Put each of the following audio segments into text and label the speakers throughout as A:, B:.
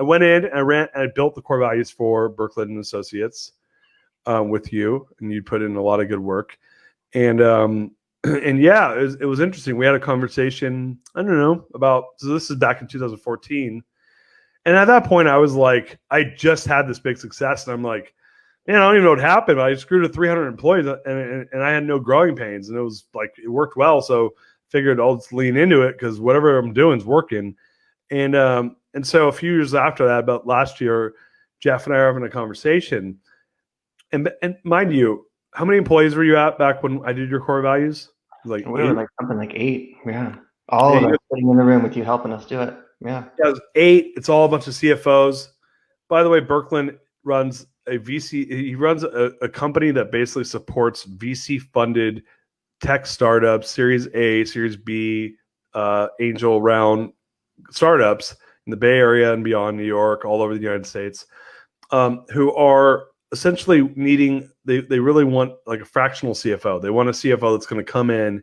A: I went in and I built the core values for Burkland and Associates with you, and you put in a lot of good work. And yeah, it was interesting. We had a conversation, I don't know, so this is back in 2014. And at that point, I was like, I just had this big success, and I'm like, man, I don't even know what happened. But I just grew to 300 employees, and I had no growing pains, and it was like it worked well. So figured I'll just lean into it because whatever I'm doing is working. And so a few years after that, about last year, Jeff and I are having a conversation. And mind you, how many employees were you at back when I did your core values?
B: Like we were like something like 8. Yeah, all of us sitting in the room with you helping us do it. Yeah,
A: it was 8. It's all a bunch of CFOs. By the way, Burkland runs a VC. He runs a company that basically supports VC-funded tech startups, Series A, Series B, angel round startups in the Bay Area and beyond, New York, all over the United States, who are essentially needing. They really want like a fractional CFO. They want a CFO that's going to come in.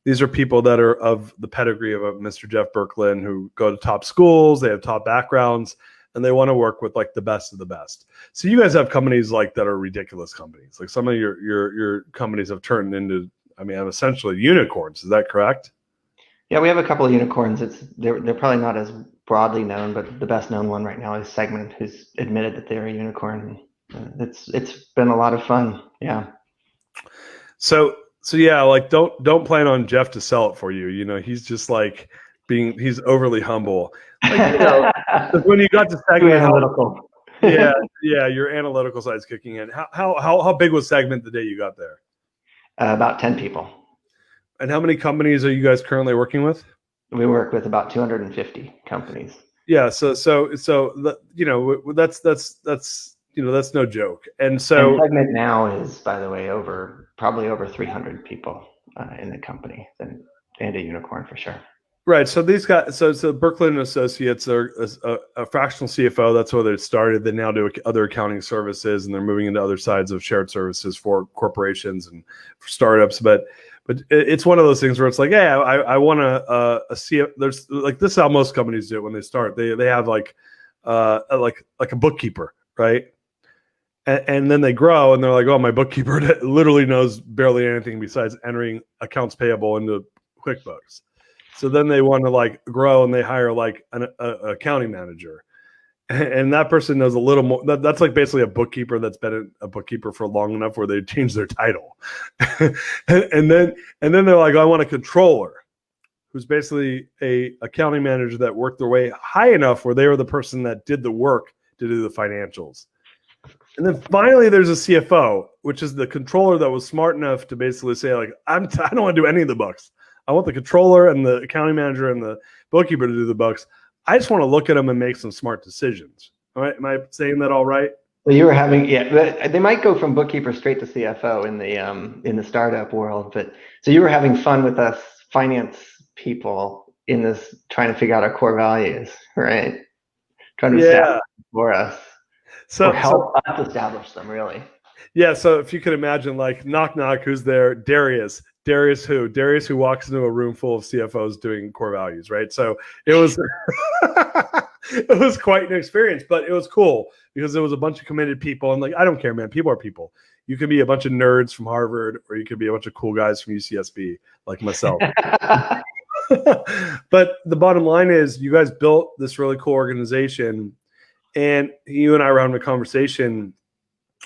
A: These are people that are of the pedigree of Mr. Jeff Burkland, who go to top schools, they have top backgrounds, and they want to work with like the best of the best. So you guys have companies like that are ridiculous companies. Like some of your companies have turned into, essentially unicorns. Is that correct?
B: Yeah, we have a couple of unicorns. They're probably not as broadly known, but the best known one right now is Segment, who's admitted that they're a unicorn. It's been a lot of fun. Yeah.
A: So yeah, like don't plan on Jeff to sell it for you. He's just like he's overly humble. Like, when you got to Segment,
B: analytical.
A: yeah, your analytical side's kicking in. How big was Segment the day you got there?
B: About 10 people.
A: And how many companies are you guys currently working with?
B: We work with about 250 companies.
A: Yeah, so that's no joke. And so
B: Segment now is, by the way, probably over 300 people in the company, and a unicorn for sure.
A: Right. So these guys, so Burkland and Associates are a fractional CFO. That's where they started. They now do other accounting services, and they're moving into other sides of shared services for corporations and for startups. But it's one of those things where it's like, hey, I want a CFO. There's like this is how most companies do it when they start. They have like a bookkeeper, right? And then they grow, and they're like, oh, my bookkeeper literally knows barely anything besides entering accounts payable into QuickBooks. So then they want to like grow, and they hire like an accounting manager, and that person knows a little more. That's like basically a bookkeeper that's been a bookkeeper for long enough where they change their title, and then they're like, I want a controller, who's basically a accounting manager that worked their way high enough where they were the person that did the work to do the financials. And then finally, there's a CFO, which is the controller that was smart enough to basically say, like, I don't want to do any of the books. I want the controller and the accounting manager and the bookkeeper to do the books. I just want to look at them and make some smart decisions. All right? Am I saying that all right?
B: Well, you were having, they might go from bookkeeper straight to CFO in the startup world, but so you were having fun with us finance people in this, trying to figure out our core values, right? Trying to establish for us. Or help us establish them, really.
A: Yeah, so if you could imagine, like, knock, knock, who's there? Darius who? Darius who walks into a room full of CFOs doing core values, right? So it was it was quite an experience, but it was cool because there was a bunch of committed people. And like, I don't care, man. People are people. You could be a bunch of nerds from Harvard, or you could be a bunch of cool guys from UCSB like myself. But the bottom line is you guys built this really cool organization. And you and I were having a conversation.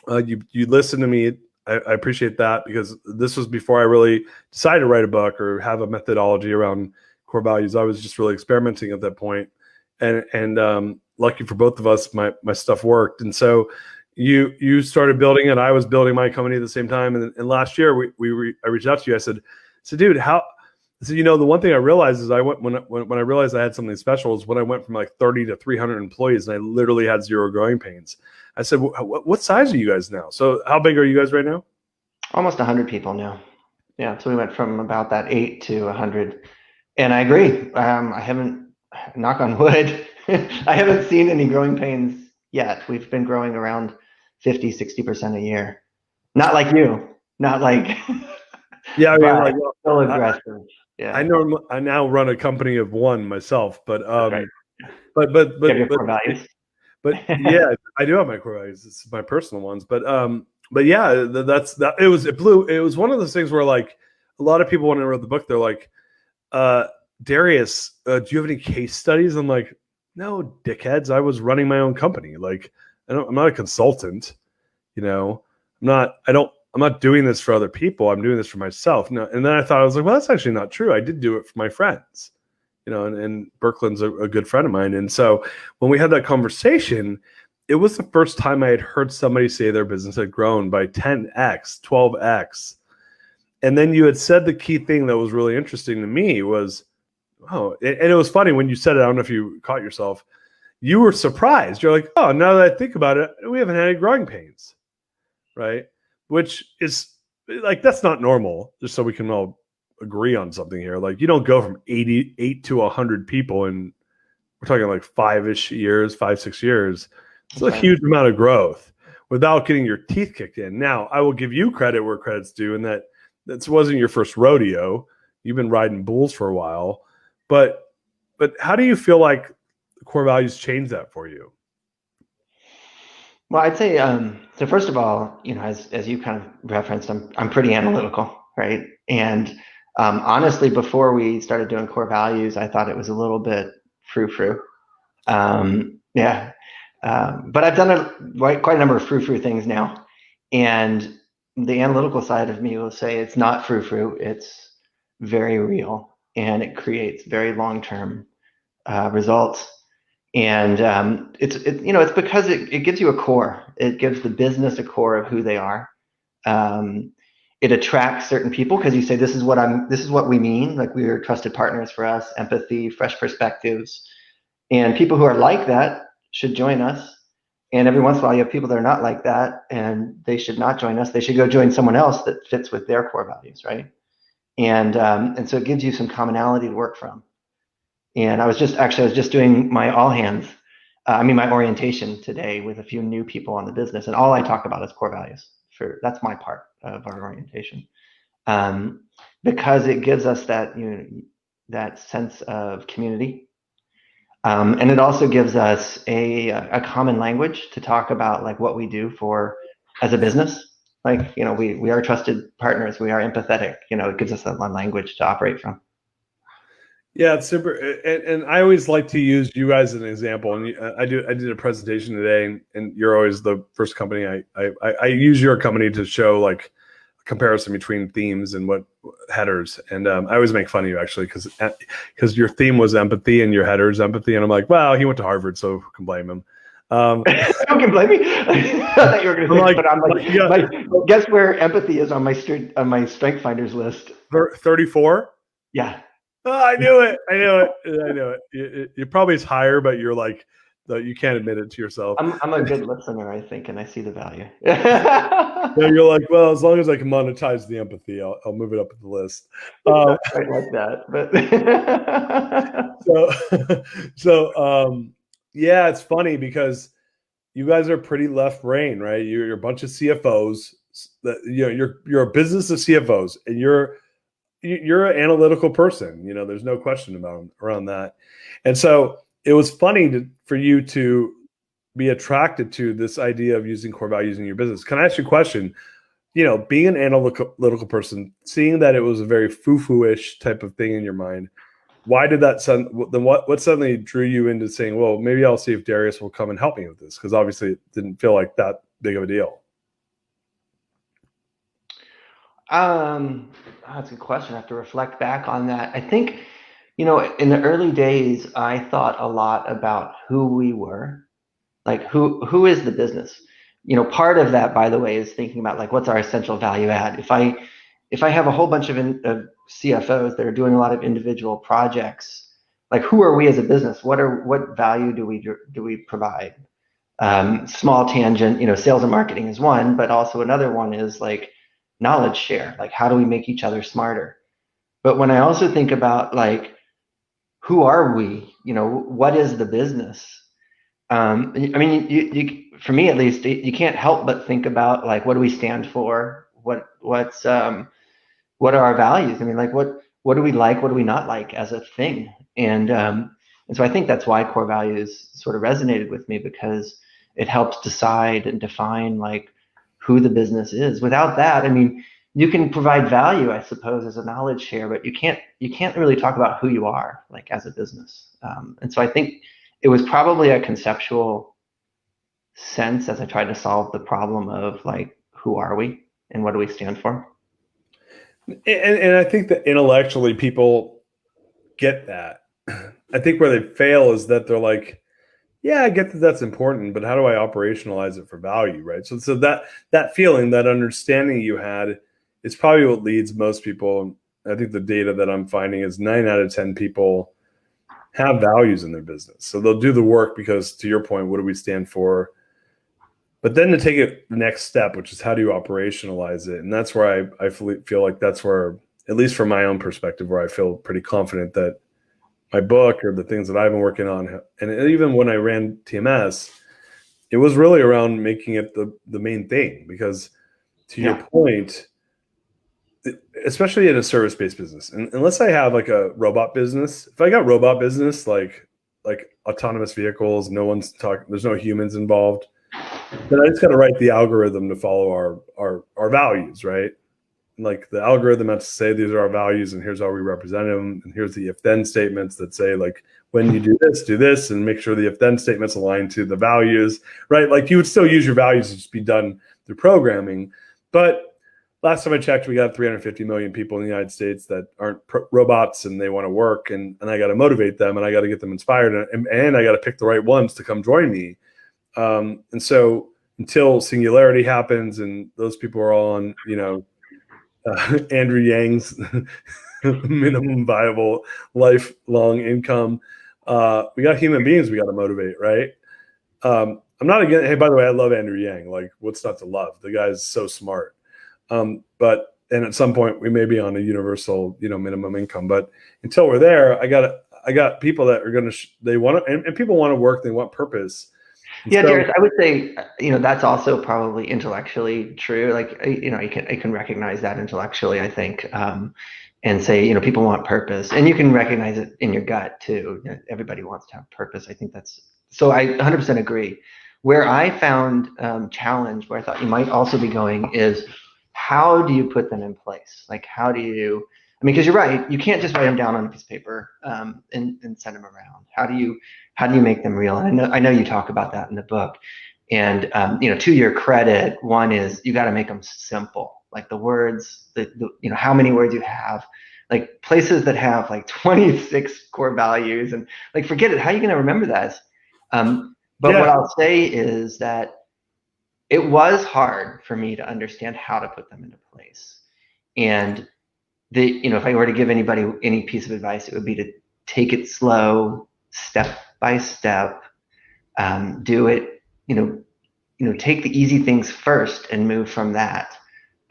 A: You listened to me. I appreciate that, because this was before I really decided to write a book or have a methodology around core values. I was just really experimenting at that point. And lucky for both of us, my stuff worked. And so you started building it. I was building my company at the same time. And last year I reached out to you. I said, dude, how? So, the one thing I realized is when I realized I had something special is when I went from like 30 to 300 employees, and I literally had zero growing pains. I said, what size are you guys now? So how big are you guys right now?
B: Almost 100 people now. Yeah. So we went from about that 8 to 100. And I agree. I haven't, knock on wood, I haven't seen any growing pains yet. We've been growing around 50, 60% a year. Not like you, not like,
A: yeah, I mean, like,
B: still aggressive. Yeah.
A: I now run a company of one myself, but
B: core values.
A: But yeah, I do have my core values. It's my personal ones. But yeah, that's that. It was one of those things where like a lot of people when I wrote the book, they're like, Darius, do you have any case studies? I'm like, no, dickheads. I was running my own company. Like, I'm not a consultant. You know, I'm not doing this for other people. I'm doing this for myself. No, and then I thought, I was like, well, that's actually not true. I did do it for my friends, you know, and Burkland's a good friend of mine. And so when we had that conversation, it was the first time I had heard somebody say their business had grown by 10x, 12x. And then you had said the key thing that was really interesting to me was, oh, and it was funny when you said it. I don't know if you caught yourself. You were surprised. You're like, oh, now that I think about it, we haven't had any growing pains, right? Which is like, that's not normal, just so we can all agree on something here. Like, you don't go from 88 to 100 people in, we're talking like 5-6 years. It's a huge amount of growth without getting your teeth kicked in. Now, I will give you credit where credit's due, and that wasn't your first rodeo. You've been riding bulls for a while. But how do you feel like the core values change that for you?
B: Well, I'd say so. First of all, you know, as you kind of referenced, I'm pretty analytical, right? And honestly, before we started doing core values, I thought it was a little bit frou-frou. Yeah, but I've done quite a number of frou-frou things now, and the analytical side of me will say it's not frou-frou. It's very real, and it creates very long-term results. And it's because it gives you a core. It gives the business a core of who they are. It attracts certain people because you say, this is what we mean. Like, we are trusted partners for us, empathy, fresh perspectives, and people who are like that should join us. And every once in a while, you have people that are not like that, and they should not join us. They should go join someone else that fits with their core values, right? And so it gives you some commonality to work from. And I was just doing my my orientation today with a few new people on the business, and all I talk about is core values. That's my part of our orientation, because it gives us that, you know, that sense of community, and it also gives us a common language to talk about, like, what we do for as a business. Like, you know, we are trusted partners. We are empathetic. You know, it gives us a language to operate from.
A: Yeah, it's super. And I always like to use you guys as an example. And I did a presentation today, and you're always the first company I use your company to show like a comparison between themes and what headers. And I always make fun of you, actually, because your theme was empathy and your header's empathy. And I'm like, well, he went to Harvard, so who can blame him?
B: Who can blame me? I thought you were going to say, but I'm like, yeah. Guess where empathy is on my strength finders list?
A: 34.
B: Yeah.
A: Oh, I knew it. You probably is higher, but you're like, you can't admit it to yourself.
B: I'm a good listener, I think, and I see the value.
A: So you're like, well, as long as I can monetize the empathy, I'll move it up the list.
B: Not quite like that,
A: but yeah, it's funny because you guys are pretty left brain, right? You're a bunch of CFOs. That, you know, you're a business of CFOs, and you're an analytical person. You know, there's no question around that. And so it was funny for you to be attracted to this idea of using core values in your business. Can I ask you a question? You know, being an analytical person, seeing that it was a very foo-foo-ish type of thing in your mind, why did that what suddenly drew you into saying, well, maybe I'll see if Darius will come and help me with this? Because obviously it didn't feel like that big of a deal.
B: That's a good question. I have to reflect back on that. I think, you know, in the early days, I thought a lot about who we were, like who is the business. You know, part of that, by the way, is thinking about, like, what's our essential value add. If I have a whole bunch of CFOs that are doing a lot of individual projects, like, who are we as a business? What value do we provide? Small tangent, you know, sales and marketing is one, but also another one is like knowledge share. Like, how do we make each other smarter? But when I also think about, like, who are we? You know, what is the business? I mean, you for me at least, you can't help but think about, like, what do we stand for? What are our values? I mean, like, what do we like? What do we not like as a thing? And And so I think that's why core values sort of resonated with me, because it helps decide and define like who the business is. Without that, I mean, you can provide value, I suppose, as a knowledge share, but you can't really talk about who you are like as a business. And so I think it was probably a conceptual sense as I tried to solve the problem of like, who are we and what do we stand for?
A: And I think that intellectually people get that. I think where they fail is that they're like, yeah, I get that that's important, but how do I operationalize it for value, right? So that feeling, that understanding you had is probably what leads most people. I think the data that I'm finding is 9 out of 10 people have values in their business. So they'll do the work because, to your point, what do we stand for? But then to take it the next step, which is how do you operationalize it? And that's where I feel like that's where, at least from my own perspective, where I feel pretty confident that my book or the things that I've been working on, and even when I ran TMS, it was really around making it the main thing. Because to your point, especially in a service-based business, and unless I have like a robot business, if I got robot business, like autonomous vehicles, no one's talking, there's no humans involved, then I just got to write the algorithm to follow our values, right? Like the algorithm has to say these are our values and here's how we represent them, and here's the if-then statements that say like when you do this, and make sure the if-then statements align to the values, right? Like you would still use your values to just be done through programming. But last time I checked, we got 350 million people in the United States that aren't robots and they want to work, and I got to motivate them and I got to get them inspired, and I got to pick the right ones to come join me. And so until singularity happens and those people are all on, Andrew Yang's minimum viable lifelong income, we got human beings we got to motivate, right? I'm not again. Hey, by the way, I love Andrew Yang. Like, what's not to love? The guy's so smart. And at some point we may be on a universal, minimum income. But until we're there, I got people that are going to, they want to, and people want to work. They want purpose. And
B: yeah, Darius, I would say, that's also probably intellectually true. Like, I can recognize that intellectually, I think, and say, people want purpose, and you can recognize it in your gut too. Everybody wants to have purpose. I think so I 100% agree. Where I found challenge, where I thought you might also be going, is how do you put them in place? Like, how do you, because you're right, you can't just write them down on a piece of paper and send them around. How do you make them real? And I know you talk about that in the book. And to your credit, one is you got to make them simple, like the words, how many words you have, like places that have like 26 core values, and like forget it. How are you going to remember that? But what I'll say is that it was hard for me to understand how to put them into place. And if I were to give anybody any piece of advice, it would be to take it slow, step by step, do it, take the easy things first and move from that.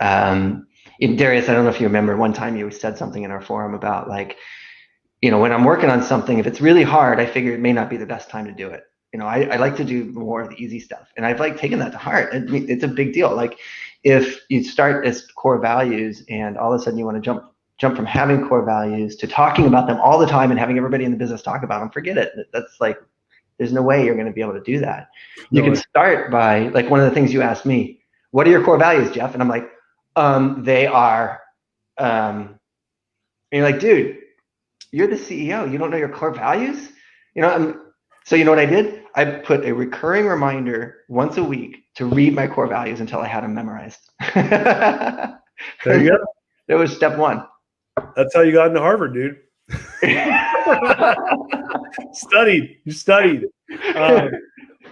B: Darius, I don't know if you remember, one time you said something in our forum about like, when I'm working on something, if it's really hard, I figure it may not be the best time to do it. I like to do more of the easy stuff, and I've like taken that to heart. It's a big deal. Like if you start as core values and all of a sudden you want to jump from having core values to talking about them all the time and having everybody in the business talk about them, forget it. That's like, there's no way you're going to be able to do that. You can start by, like, one of the things you asked me, what are your core values, Jeff? And I'm like, they are, and you're like, dude, you're the CEO. You don't know your core values? So you know what I did? I put a recurring reminder once a week to read my core values until I had them memorized.
A: There you go.
B: That was step one.
A: That's how you got into Harvard, dude. You studied.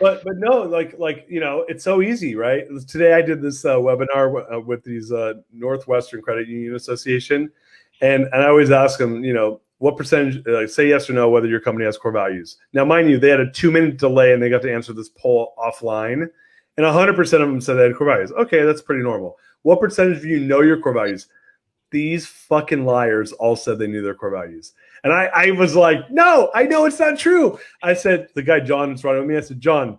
A: But no, like it's so easy, right? Today I did this webinar with these Northwestern Credit Union Association, and I always ask them, what percentage, say yes or no, whether your company has core values. Now, mind you, they had a 2-minute delay and they got to answer this poll offline, and 100% of them said they had core values. Okay, that's pretty normal. What percentage of you know your core values? These fucking liars all said they knew their core values. And I was like, no, I know it's not true. I said, the guy, John, is running with me. I said, John,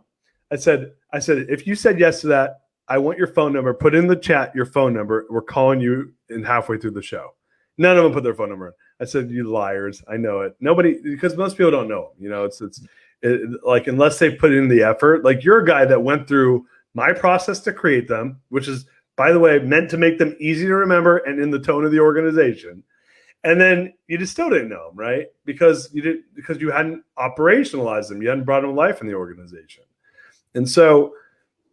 A: I said, if you said yes to that, I want your phone number. Put in the chat your phone number. We're calling you in halfway through the show. None of them put their phone number in. I said, you liars. I know it. Nobody, because most people don't know them. You know, it's like, unless they put in the effort, like you're a guy that went through my process to create them, which is, by the way, meant to make them easy to remember and in the tone of the organization. And then you just still didn't know them, right? Because you hadn't operationalized them. You hadn't brought them to life in the organization. And so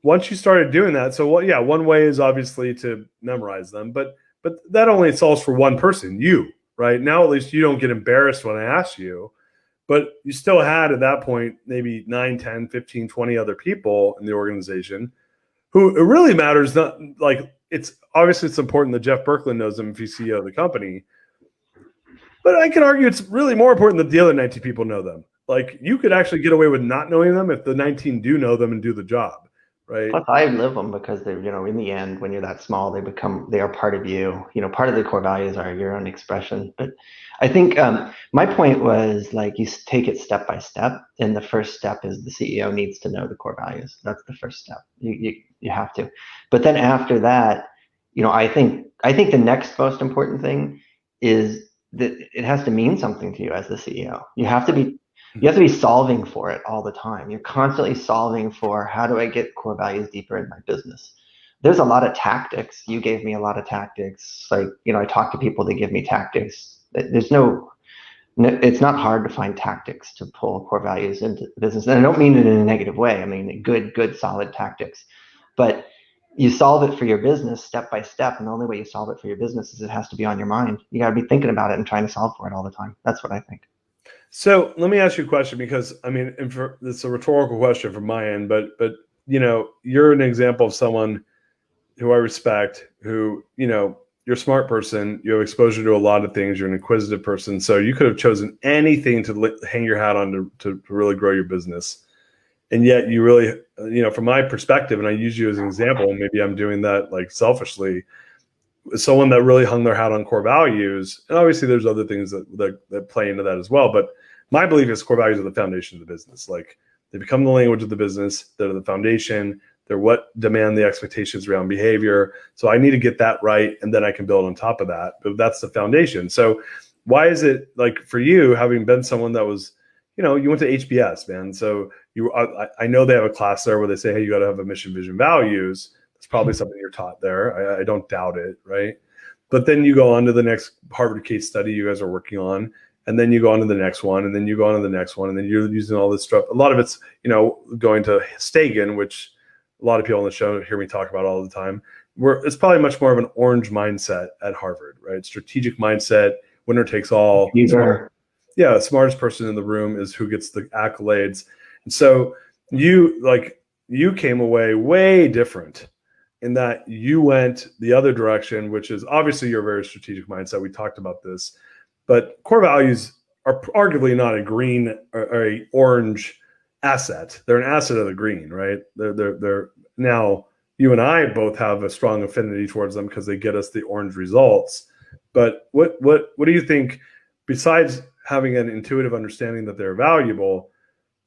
A: once you started doing that, so one way is obviously to memorize them, but that only solves for one person, you, right? Now at least you don't get embarrassed when I ask you, but you still had at that point maybe 9, 10, 15, 20 other people in the organization who it really matters. Not like it's important that Jeff Burkland knows them if he's CEO of the company. But I can argue it's really more important that the other 19 people know them. Like you could actually get away with not knowing them if the 19 do know them and do the job, right?
B: Plus, I live them because they're, in the end, when you're that small, they are part of you. Part of the core values are your own expression. But I think my point was like you take it step by step, and the first step is the CEO needs to know the core values. That's the first step. You have to. But then after that, I think the next most important thing is that it has to mean something to you as the CEO. You have to be solving for it all the time. You're constantly solving for how do I get core values deeper in my business. There's a lot of tactics. You gave me a lot of tactics. Like, I talk to people that give me tactics. It's not hard to find tactics to pull core values into the business. And I don't mean it in a negative way. I mean good, solid tactics. But you solve it for your business step by step, and the only way you solve it for your business is it has to be on your mind. You got to be thinking about it and trying to solve for it all the time. That's what I think.
A: So let me ask you a question, because it's a rhetorical question from my end, but you're an example of someone who I respect, who, you're a smart person, you have exposure to a lot of things, you're an inquisitive person, so you could have chosen anything to hang your hat on to really grow your business. And yet you really, from my perspective, and I use you as an example, maybe I'm doing that like selfishly, someone that really hung their hat on core values. And obviously there's other things that play into that as well. But my belief is core values are the foundation of the business. Like they become the language of the business. They're the foundation. They're what demand the expectations around behavior. So I need to get that right, and then I can build on top of that. But that's the foundation. So why is it, like, for you, having been someone that was, you went to HBS, man. So I know they have a class there where they say, hey, you got to have a mission, vision, values. It's probably something you're taught there. I don't doubt it, right? But then you go on to the next Harvard case study you guys are working on, and then you go on to the next one, and then you go on to the next one, and then you're using all this stuff. A lot of it's, going to Stagen, which a lot of people on the show hear me talk about all the time. It's probably much more of an orange mindset at Harvard, right? Strategic mindset, winner takes all. The smartest person in the room is who gets the accolades. And so you came away way different in that you went the other direction, which is obviously your very strategic mindset. We talked about this, but core values are arguably not a green or a orange asset. They're an asset of the green, right? They're now, you and I both have a strong affinity towards them because they get us the orange results. But what do you think, besides having an intuitive understanding that they're valuable,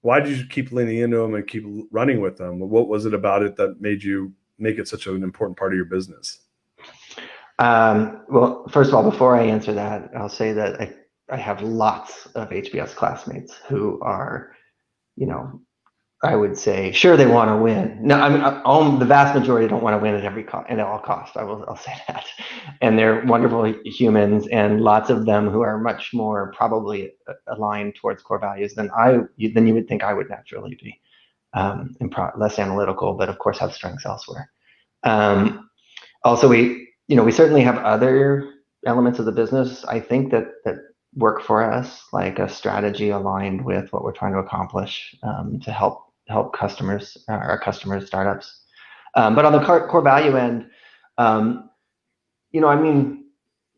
A: why did you keep leaning into them and keep running with them? What was it about it that made you make it such an important part of your business?
B: Well, first of all, before I answer that, I'll say that I have lots of HBS classmates who are, I would say, sure, they want to win. No, I mean, the vast majority don't want to win at all costs. I'll say that. And they're wonderful humans, and lots of them who are much more probably aligned towards core values than you would think I would naturally be, and less analytical, but of course have strengths elsewhere. Also, we certainly have other elements of the business, I think, that work for us, like a strategy aligned with what we're trying to accomplish, to help customers, our customers, startups. But on the core value end,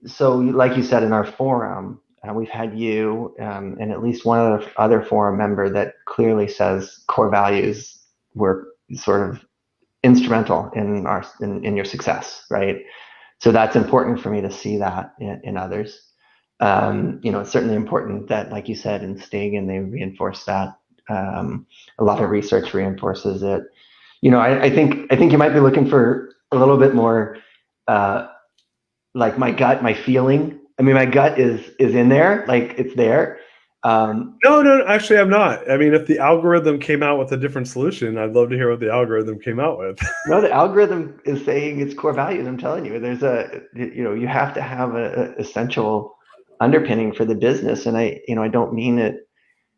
B: so like you said in our forum, we've had you and at least one other forum member that clearly says core values were sort of instrumental in your success, right? So that's important for me to see that in others. It's certainly important that, like you said, in Stagen, they reinforce that. A lot of research reinforces it. I think you might be looking for a little bit more, like my gut, my feeling I mean, my gut is in there, like it's there.
A: No, actually, I'm not. I mean, if the algorithm came out with a different solution, I'd love to hear what the algorithm came out with.
B: No, the algorithm is saying it's core values. I'm telling you, you have to have a essential underpinning for the business. And I don't mean it,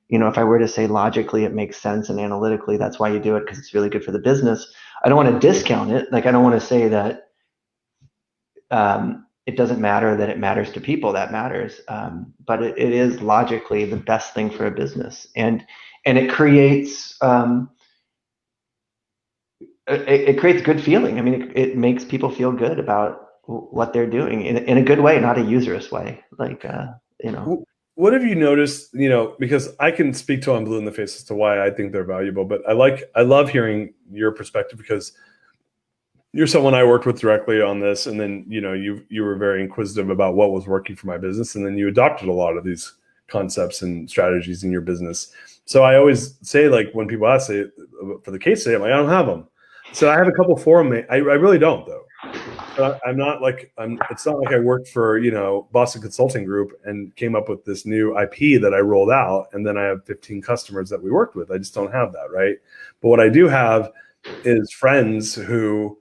B: if I were to say logically it makes sense and analytically that's why you do it because it's really good for the business. I don't want to discount it. Like I don't want to say that it doesn't matter, that it matters to people. That matters, but it is logically the best thing for a business, and it creates it creates good feeling. I mean, it makes people feel good about what they're doing in a good way, not a usurious way. Like
A: What have you noticed? Because I can speak till I'm blue in the face as to why I think they're valuable, but I love hearing your perspective because you're someone I worked with directly on this, and then you were very inquisitive about what was working for my business, and then you adopted a lot of these concepts and strategies in your business. So I always say, like when people ask, say for the case study, I'm like, I don't have them. So I have a couple forum. I really don't though. I'm not like It's not like I worked for Boston Consulting Group and came up with this new IP that I rolled out, and then I have 15 customers that we worked with. I just don't have that, right? But what I do have is friends who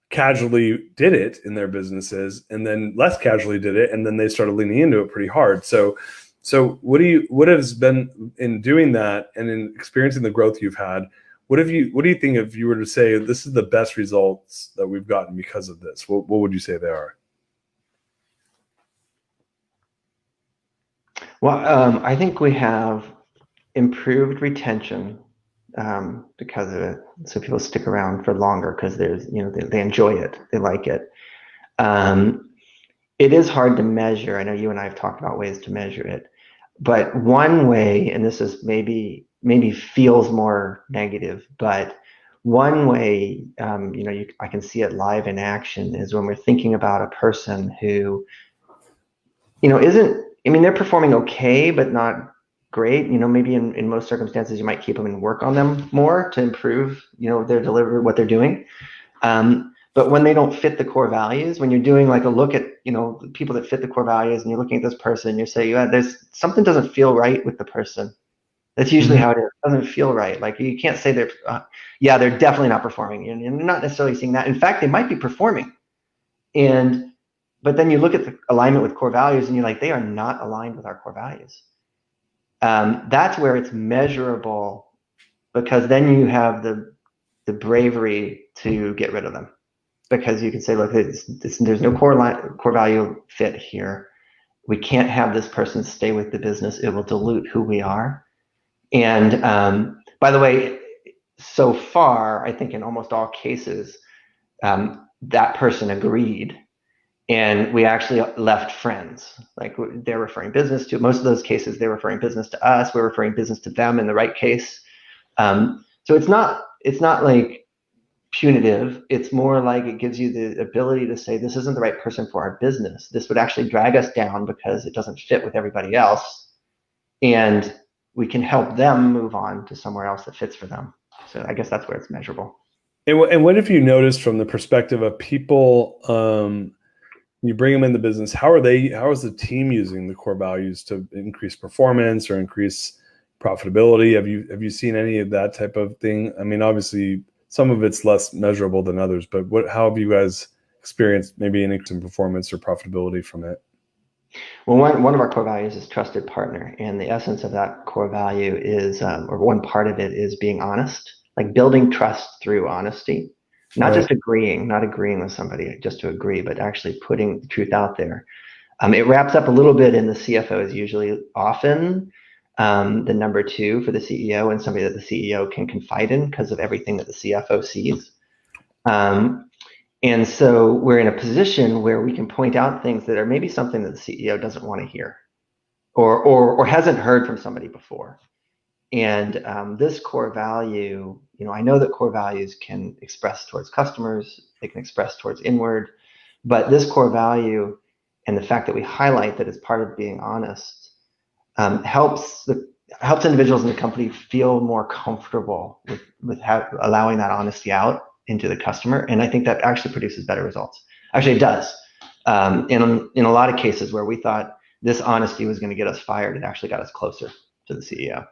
A: casually did it in their businesses, and then less casually did it, and then they started leaning into it pretty hard. So what has been in doing that and in experiencing the growth you've had? What do you think if you were to say this is the best results that we've gotten because of this? What would you say they are?
B: Well, I think we have improved retention because of it, so people stick around for longer because they enjoy it, they like it. It is hard to measure. I know you and I have talked about ways to measure it, but one way, and this is maybe feels more negative, but one way I can see it live in action is when we're thinking about a person who isn't, I mean, they're performing okay but not great. Maybe in most circumstances you might keep them and work on them more to improve their delivery, what they're doing. But when they don't fit the core values, when you're doing like a look at the people that fit the core values, and you're looking at this person, you say, there's something doesn't feel right with the person. That's usually how it is. It doesn't feel right. Like you can't say they're definitely not performing, and you're not necessarily seeing that. In fact, they might be performing, but then you look at the alignment with core values, and you're like, they are not aligned with our core values. That's where it's measurable, because then you have the bravery to get rid of them, because you can say, look, there's no core value fit here. We can't have this person stay with the business. It will dilute who we are. And by the way, so far, I think in almost all cases, that person agreed, and we actually left friends. Like they're referring business to, most of those cases, they're referring business to us. We're referring business to them in the right case. So it's not like punitive. It's more like it gives you the ability to say, this isn't the right person for our business. This would actually drag us down because it doesn't fit with everybody else. And we can help them move on to somewhere else that fits for them. So I guess that's where it's measurable.
A: And what have you noticed from the perspective of people, you bring them in the business, how is the team using the core values to increase performance or increase profitability? Have you seen any of that type of thing? I mean, obviously some of it's less measurable than others, but how have you guys experienced maybe an increase in performance or profitability from it?
B: Well, one of our core values is trusted partner, and the essence of that core value is, or one part of it is being honest, like building trust through honesty, not just agreeing with somebody just to agree, but actually putting the truth out there. It wraps up a little bit in the CFO is usually often the number two for the CEO, and somebody that the CEO can confide in because of everything that the CFO sees. And so we're in a position where we can point out things that are maybe something that the CEO doesn't want to hear, or hasn't heard from somebody before. And this core value, I know that core values can express towards customers, they can express towards inward, but this core value and the fact that we highlight that as part of being honest helps individuals in the company feel more comfortable with allowing that honesty out into the customer. And I think that actually produces better results. Actually, it does. In a lot of cases where we thought this honesty was going to get us fired, it actually got us closer to the CEO.